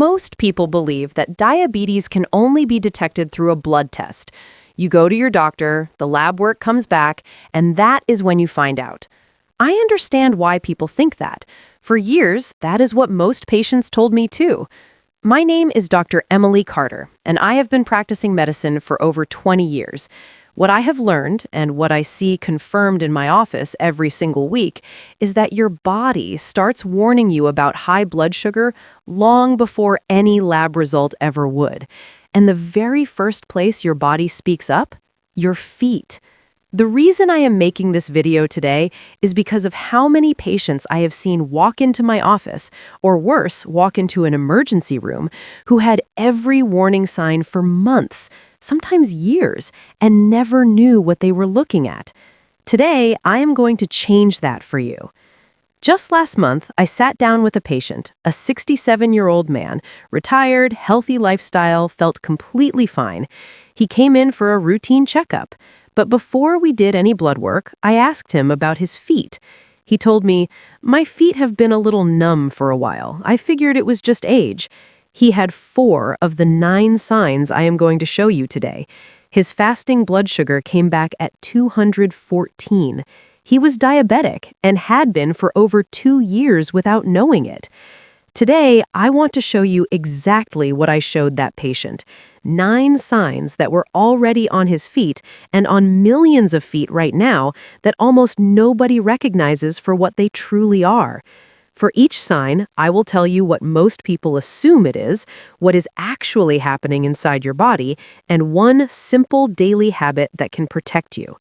Most people believe that diabetes can only be detected through a blood test. You go to your doctor, the lab work comes back, and that is when you find out. I understand why people think that. For years, that is what most patients told me too. My name is Dr. Emily Carter, and I have been practicing medicine for over 20 years. What I have learned, and what I see confirmed in my office every single week, is that your body starts warning you about high blood sugar long before any lab result ever would. And the very first place your body speaks up? Your feet. The reason I am making this video today is because of how many patients I have seen walk into my office, or worse, walk into an emergency room, who had every warning sign for months, sometimes years, and never knew what they were looking at. Today, I am going to change that for you. Just last month, I sat down with a patient, a 67-year-old man, retired, healthy lifestyle, felt completely fine. He came in for a routine checkup. But before we did any blood work, I asked him about his feet. He told me, "My feet have been a little numb for a while. I figured it was just age." He had 4 of the 9 signs I am going to show you today. His fasting blood sugar came back at 214. He was diabetic and had been for over 2 years without knowing it. Today, I want to show you exactly what I showed that patient. 9 signs that were already on his feet and on millions of feet right now that almost nobody recognizes for what they truly are. For each sign, I will tell you what most people assume it is, what is actually happening inside your body, and one simple daily habit that can protect you.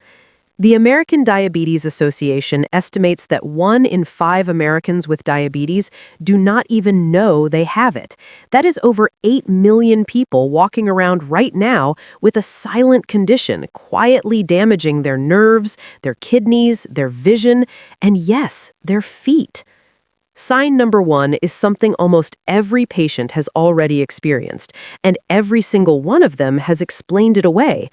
The American Diabetes Association estimates that 1 in 5 Americans with diabetes do not even know they have it. That is over 8 million people walking around right now with a silent condition, quietly damaging their nerves, their kidneys, their vision, and yes, their feet. Sign number 1 is something almost every patient has already experienced, and every single one of them has explained it away.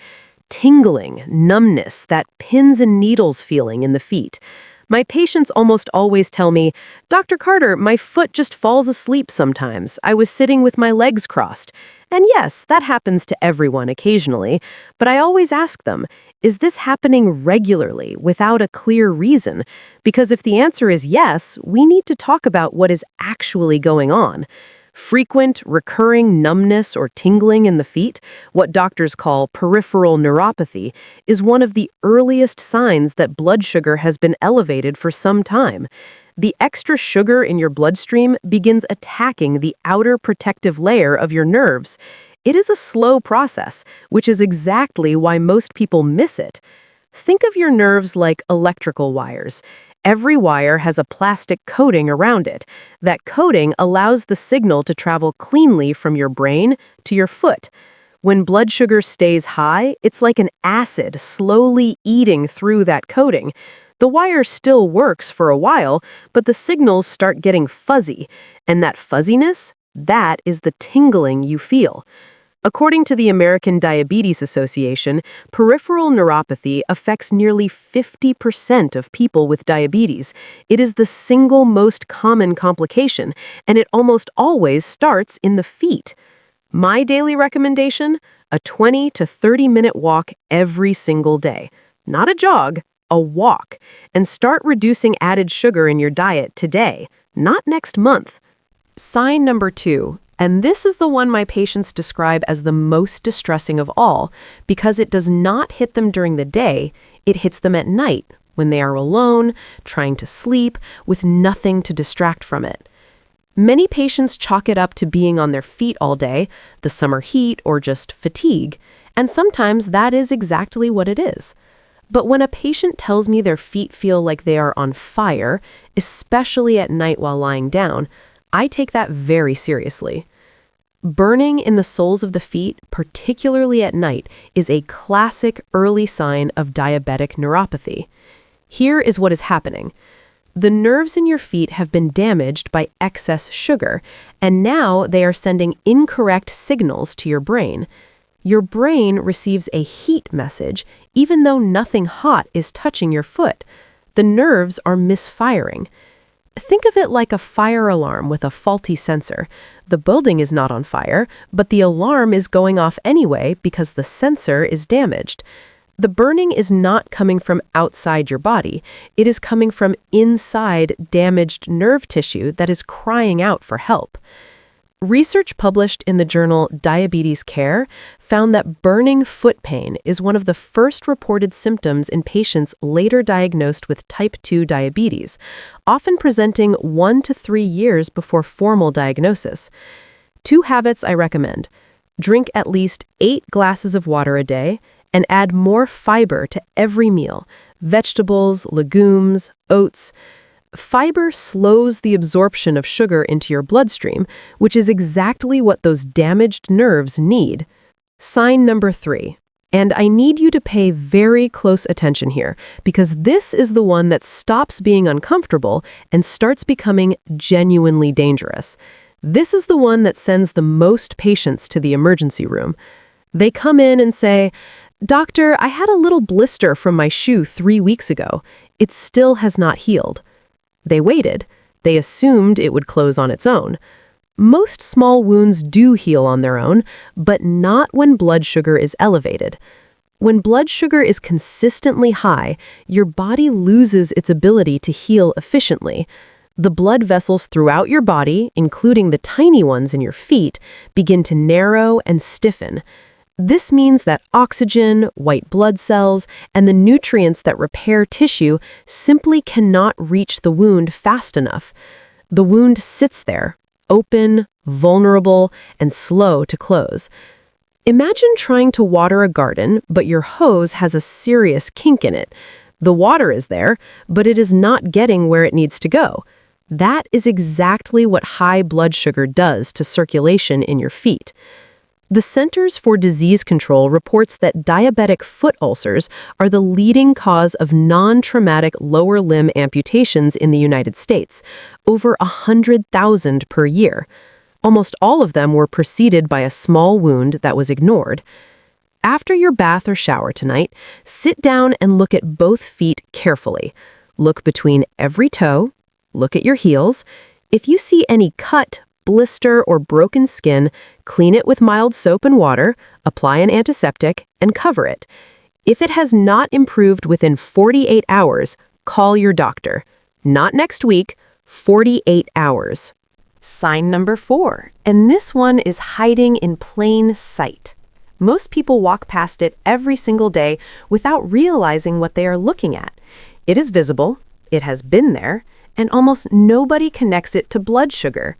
Tingling, numbness, that pins and needles feeling in the feet. My patients almost always tell me, "Dr. Carter, my foot just falls asleep sometimes. I was sitting with my legs crossed." And yes, that happens to everyone occasionally, but I always ask them, is this happening regularly without a clear reason? Because if the answer is yes, we need to talk about what is actually going on. Frequent, recurring numbness or tingling in the feet, what doctors call peripheral neuropathy, is one of the earliest signs that blood sugar has been elevated for some time. The extra sugar in your bloodstream begins attacking the outer protective layer of your nerves. It is a slow process, which is exactly why most people miss it. Think of your nerves like electrical wires. Every wire has a plastic coating around it. That coating allows the signal to travel cleanly from your brain to your foot. When blood sugar stays high, it's like an acid slowly eating through that coating. The wire still works for a while, but the signals start getting fuzzy. And that fuzziness, that is the tingling you feel. According to the American Diabetes Association, peripheral neuropathy affects nearly 50% of people with diabetes. It is the single most common complication, and it almost always starts in the feet. My daily recommendation? A 20 to 30-minute walk every single day. Not a jog, a walk. And start reducing added sugar in your diet today, not next month. Sign number 2. And this is the one my patients describe as the most distressing of all, because it does not hit them during the day, it hits them at night, when they are alone, trying to sleep, with nothing to distract from it. Many patients chalk it up to being on their feet all day, the summer heat, or just fatigue, and sometimes that is exactly what it is. But when a patient tells me their feet feel like they are on fire, especially at night while lying down, I take that very seriously. Burning in the soles of the feet, particularly at night, is a classic early sign of diabetic neuropathy. Here is what is happening. The nerves in your feet have been damaged by excess sugar, and now they are sending incorrect signals to your brain. Your brain receives a heat message, even though nothing hot is touching your foot. The nerves are misfiring. Think of it like a fire alarm with a faulty sensor. The building is not on fire, but the alarm is going off anyway because the sensor is damaged. The burning is not coming from outside your body. It is coming from inside damaged nerve tissue that is crying out for help. Research published in the journal Diabetes Care found that burning foot pain is one of the first reported symptoms in patients later diagnosed with type 2 diabetes, often presenting 1 to 3 years before formal diagnosis. 2 habits I recommend. Drink at least 8 glasses of water a day and add more fiber to every meal: vegetables, legumes, oats. Fiber slows the absorption of sugar into your bloodstream, which is exactly what those damaged nerves need. Sign number 3. And I need you to pay very close attention here, because this is the one that stops being uncomfortable and starts becoming genuinely dangerous. This is the one that sends the most patients to the emergency room. They come in and say, "Doctor, I had a little blister from my shoe 3 weeks ago. It still has not healed." They waited. They assumed it would close on its own. Most small wounds do heal on their own, but not when blood sugar is elevated. When blood sugar is consistently high, your body loses its ability to heal efficiently. The blood vessels throughout your body, including the tiny ones in your feet, begin to narrow and stiffen. This means that oxygen, white blood cells, and the nutrients that repair tissue simply cannot reach the wound fast enough. The wound sits there, open, vulnerable, and slow to close. Imagine trying to water a garden, but your hose has a serious kink in it. The water is there, but it is not getting where it needs to go. That is exactly what high blood sugar does to circulation in your feet. The Centers for Disease Control reports that diabetic foot ulcers are the leading cause of non-traumatic lower limb amputations in the United States, over 100,000 per year. Almost all of them were preceded by a small wound that was ignored. After your bath or shower tonight, sit down and look at both feet carefully. Look between every toe. Look at your heels. If you see any cut, blister, or broken skin, clean it with mild soap and water, apply an antiseptic, and cover it. If it has not improved within 48 hours, call your doctor. Not next week, 48 hours. Sign number 4, and this one is hiding in plain sight. Most people walk past it every single day without realizing what they are looking at. It is visible, it has been there, and almost nobody connects it to blood sugar.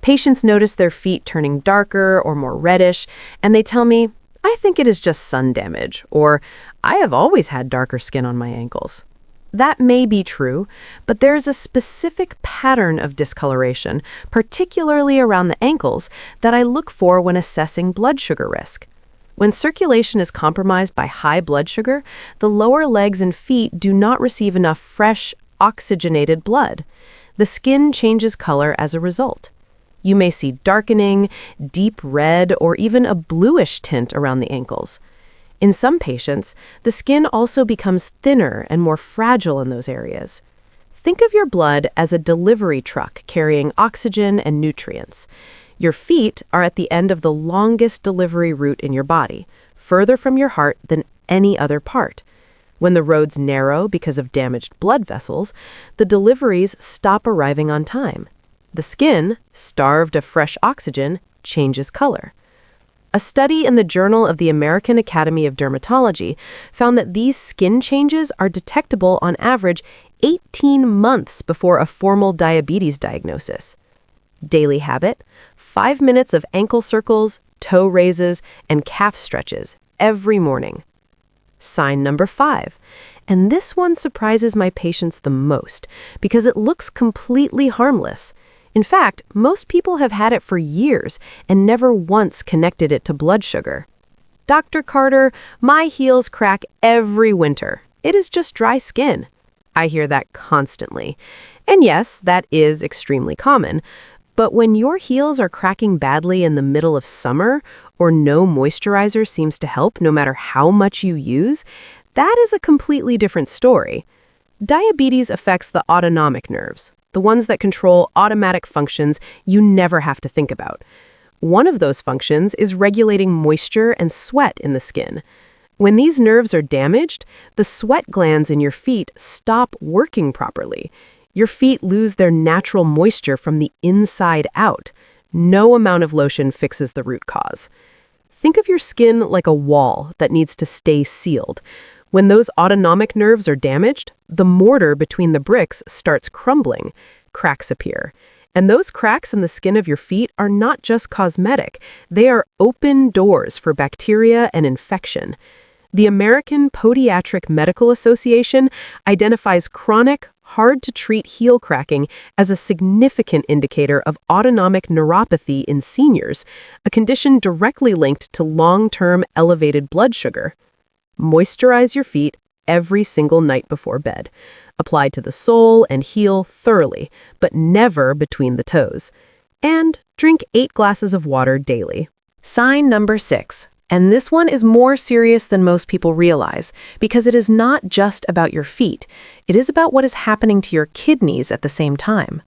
Patients notice their feet turning darker or more reddish, and they tell me, "I think it is just sun damage," or "I have always had darker skin on my ankles." That may be true, but there is a specific pattern of discoloration, particularly around the ankles, that I look for when assessing blood sugar risk. When circulation is compromised by high blood sugar, the lower legs and feet do not receive enough fresh, oxygenated blood. The skin changes color as a result. You may see darkening, deep red, or even a bluish tint around the ankles. In some patients, the skin also becomes thinner and more fragile in those areas. Think of your blood as a delivery truck carrying oxygen and nutrients. Your feet are at the end of the longest delivery route in your body, further from your heart than any other part. When the roads narrow because of damaged blood vessels, the deliveries stop arriving on time. The skin, starved of fresh oxygen, changes color. A study in the Journal of the American Academy of Dermatology found that these skin changes are detectable on average 18 months before a formal diabetes diagnosis. Daily habit: 5 minutes of ankle circles, toe raises, and calf stretches every morning. Sign number 5, and this one surprises my patients the most because it looks completely harmless. In fact, most people have had it for years and never once connected it to blood sugar. "Dr. Carter, my heels crack every winter. It is just dry skin." I hear that constantly. And yes, that is extremely common. But when your heels are cracking badly in the middle of summer, or no moisturizer seems to help no matter how much you use, that is a completely different story. Diabetes affects the autonomic nerves, the ones that control automatic functions you never have to think about. One of those functions is regulating moisture and sweat in the skin. When these nerves are damaged, the sweat glands in your feet stop working properly. Your feet lose their natural moisture from the inside out. No amount of lotion fixes the root cause. Think of your skin like a wall that needs to stay sealed. When those autonomic nerves are damaged, the mortar between the bricks starts crumbling. Cracks appear. And those cracks in the skin of your feet are not just cosmetic. They are open doors for bacteria and infection. The American Podiatric Medical Association identifies chronic, hard-to-treat heel cracking as a significant indicator of autonomic neuropathy in seniors, a condition directly linked to long-term elevated blood sugar. Moisturize your feet every single night before bed. Apply to the sole and heel thoroughly, but never between the toes. And drink 8 glasses of water daily. Sign number 6. And this one is more serious than most people realize, because it is not just about your feet. It is about what is happening to your kidneys at the same time.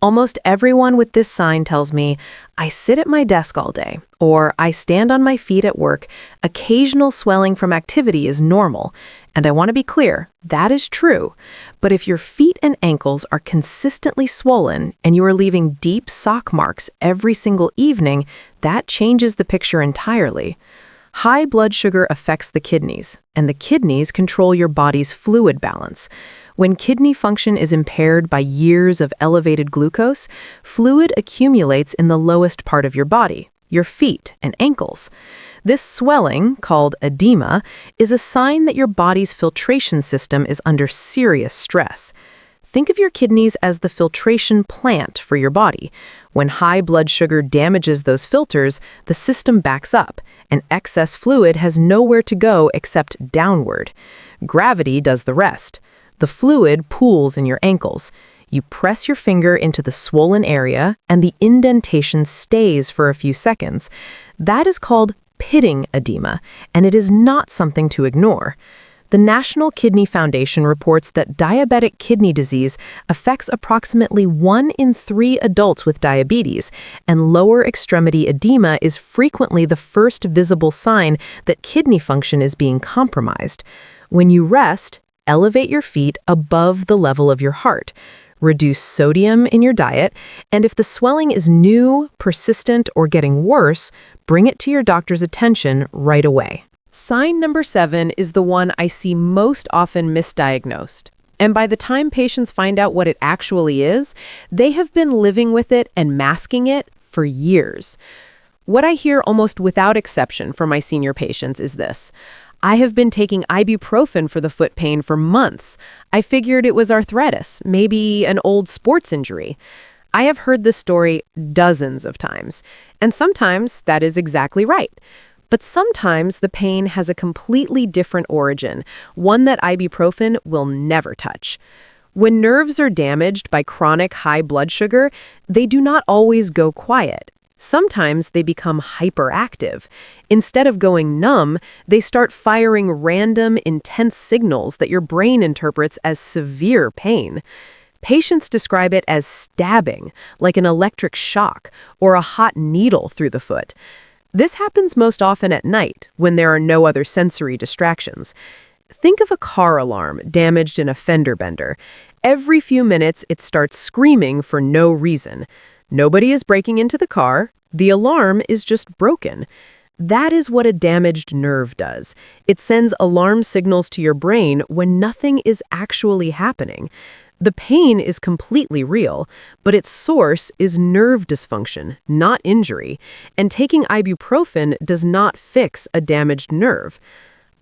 Almost everyone with this sign tells me, I sit at my desk all day, or I stand on my feet at work. Occasional swelling from activity is normal. And I want to be clear, that is true. But if your feet and ankles are consistently swollen and you are leaving deep sock marks every single evening, that changes the picture entirely. High blood sugar affects the kidneys, and the kidneys control your body's fluid balance. When kidney function is impaired by years of elevated glucose, fluid accumulates in the lowest part of your body, your feet and ankles. This swelling, called edema, is a sign that your body's filtration system is under serious stress. Think of your kidneys as the filtration plant for your body. When high blood sugar damages those filters, the system backs up, and excess fluid has nowhere to go except downward. Gravity does the rest. The fluid pools in your ankles. You press your finger into the swollen area, and the indentation stays for a few seconds. That is called pitting edema, and it is not something to ignore. The National Kidney Foundation reports that diabetic kidney disease affects approximately 1 in 3 adults with diabetes, and lower extremity edema is frequently the first visible sign that kidney function is being compromised. When you rest, elevate your feet above the level of your heart. Reduce sodium in your diet, and if the swelling is new, persistent, or getting worse, bring it to your doctor's attention right away. Sign number 7 is the one I see most often misdiagnosed. And by the time patients find out what it actually is, they have been living with it and masking it for years. What I hear almost without exception from my senior patients is this: I have been taking ibuprofen for the foot pain for months. I figured it was arthritis, maybe an old sports injury. I have heard this story dozens of times, and sometimes that is exactly right. But sometimes the pain has a completely different origin, one that ibuprofen will never touch. When nerves are damaged by chronic high blood sugar, they do not always go quiet. Sometimes they become hyperactive. Instead of going numb, they start firing random, intense signals that your brain interprets as severe pain. Patients describe it as stabbing, like an electric shock, or a hot needle through the foot. This happens most often at night, when there are no other sensory distractions. Think of a car alarm damaged in a fender bender. Every few minutes, it starts screaming for no reason. Nobody is breaking into the car. The alarm is just broken. That is what a damaged nerve does. It sends alarm signals to your brain when nothing is actually happening. The pain is completely real, but its source is nerve dysfunction, not injury, and taking ibuprofen does not fix a damaged nerve.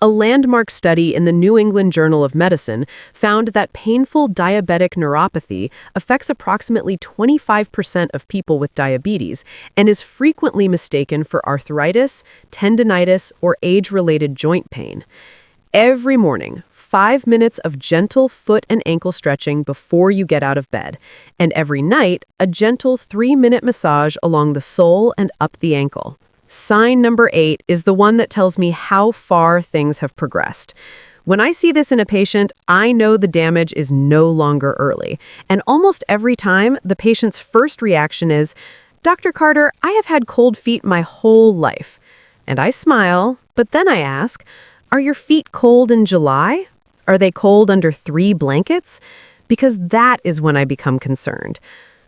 A landmark study in the New England Journal of Medicine found that painful diabetic neuropathy affects approximately 25% of people with diabetes and is frequently mistaken for arthritis, tendinitis, or age-related joint pain. Every morning, 5 minutes of gentle foot and ankle stretching before you get out of bed, and every night, a gentle 3-minute massage along the sole and up the ankle. Sign number 8 is the one that tells me how far things have progressed. When I see this in a patient, I know the damage is no longer early. And almost every time, the patient's first reaction is, "Dr. Carter, I have had cold feet my whole life." And I smile, but then I ask, "Are your feet cold in July? Are they cold under 3 blankets?" Because that is when I become concerned.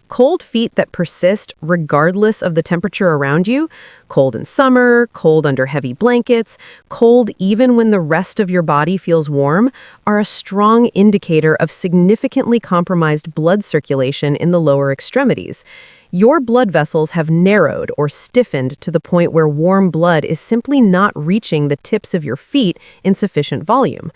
Cold feet that persist regardless of the temperature around you, cold in summer, cold under heavy blankets, cold even when the rest of your body feels warm, are a strong indicator of significantly compromised blood circulation in the lower extremities. Your blood vessels have narrowed or stiffened to the point where warm blood is simply not reaching the tips of your feet in sufficient volume.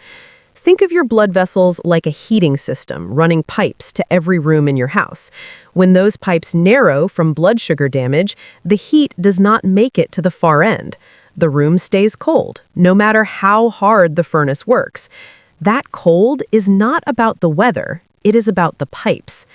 Think of your blood vessels like a heating system running pipes to every room in your house. When those pipes narrow from blood sugar damage, the heat does not make it to the far end. The room stays cold, no matter how hard the furnace works. That cold is not about the weather, it is about the pipes.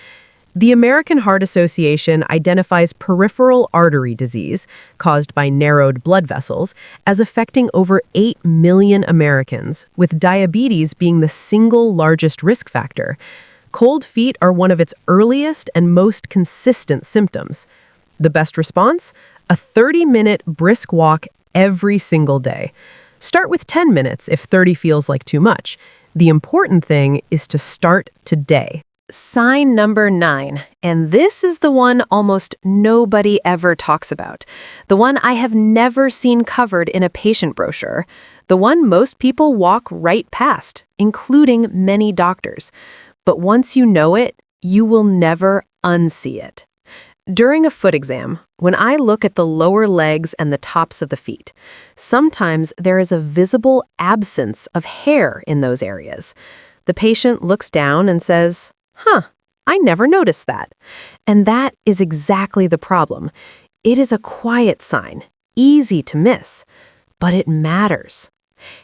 The American Heart Association identifies peripheral artery disease, caused by narrowed blood vessels, as affecting over 8 million Americans, with diabetes being the single largest risk factor. Cold feet are one of its earliest and most consistent symptoms. The best response? A 30-minute brisk walk every single day. Start with 10 minutes if 30 feels like too much. The important thing is to start today. Sign number 9, and this is the one almost nobody ever talks about. The one I have never seen covered in a patient brochure. The one most people walk right past, including many doctors. But once you know it, you will never unsee it. During a foot exam, when I look at the lower legs and the tops of the feet, sometimes there is a visible absence of hair in those areas. The patient looks down and says, I never noticed that." And that is exactly the problem. It is a quiet sign, easy to miss, but it matters.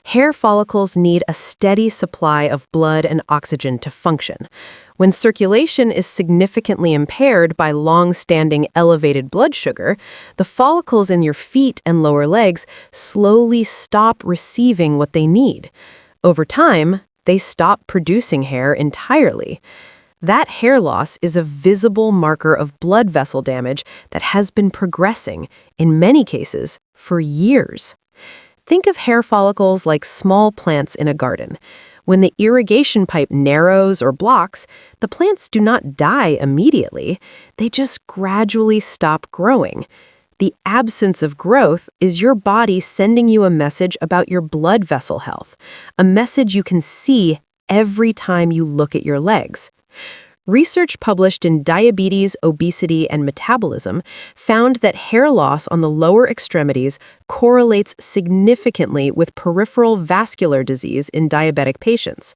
Hair follicles need a steady supply of blood and oxygen to function. When circulation is significantly impaired by long-standing elevated blood sugar, the follicles in your feet and lower legs slowly stop receiving what they need. Over time, they stop producing hair entirely. That hair loss is a visible marker of blood vessel damage that has been progressing, in many cases, for years. Think of hair follicles like small plants in a garden. When the irrigation pipe narrows or blocks, the plants do not die immediately. They just gradually stop growing. The absence of growth is your body sending you a message about your blood vessel health, a message you can see every time you look at your legs. Research published in Diabetes, Obesity, and Metabolism found that hair loss on the lower extremities correlates significantly with peripheral vascular disease in diabetic patients.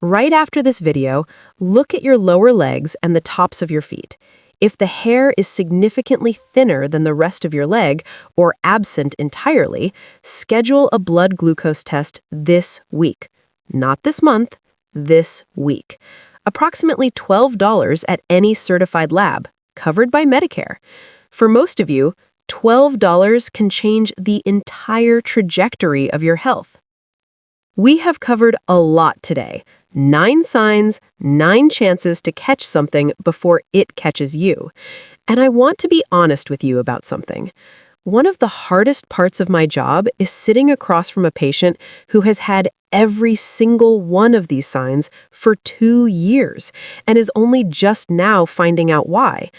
Right after this video, look at your lower legs and the tops of your feet. If the hair is significantly thinner than the rest of your leg or absent entirely, schedule a blood glucose test this week. Not this month, this week. Approximately $12 at any certified lab, covered by Medicare. For most of you, $12 can change the entire trajectory of your health. We have covered a lot today. 9 signs, 9 chances to catch something before it catches you. And I want to be honest with you about something. One of the hardest parts of my job is sitting across from a patient who has had every single one of these signs for 2 years and is only just now finding out why.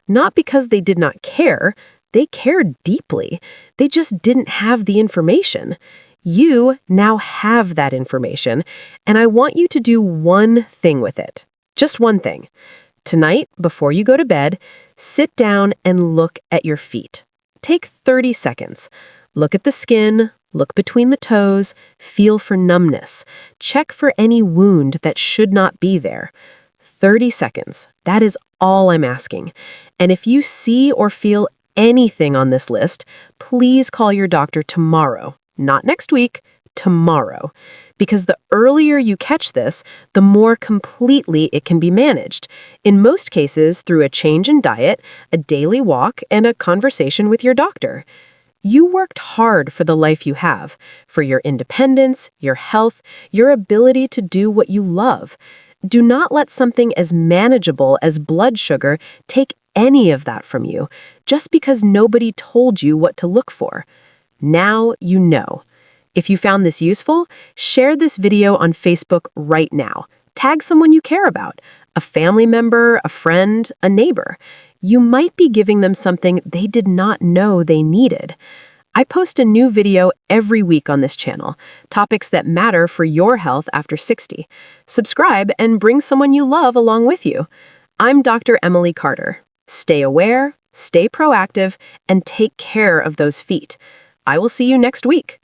Not because they did not care, they cared deeply. They just didn't have the information. You now have that information, and I want you to do one thing with it. Just one thing. Tonight, before you go to bed, sit down and look at your feet. Take 30 seconds. Look at the skin, look between the toes, feel for numbness. Check for any wound that should not be there. 30 seconds. That is all I'm asking. And if you see or feel anything on this list, please call your doctor tomorrow. Not next week, tomorrow. Because the earlier you catch this, the more completely it can be managed. In most cases, through a change in diet, a daily walk, and a conversation with your doctor. You worked hard for the life you have, for your independence, your health, your ability to do what you love. Do not let something as manageable as blood sugar take any of that from you, just because nobody told you what to look for. Now you know. If you found this useful, share this video on Facebook right now. Tag someone you care about, a family member, a friend, a neighbor. You might be giving them something they did not know they needed. I post a new video every week on this channel, topics that matter for your health after 60. Subscribe and bring someone you love along with you. I'm Dr. Emily Carter. Stay aware, stay proactive, and take care of those feet. I will see you next week.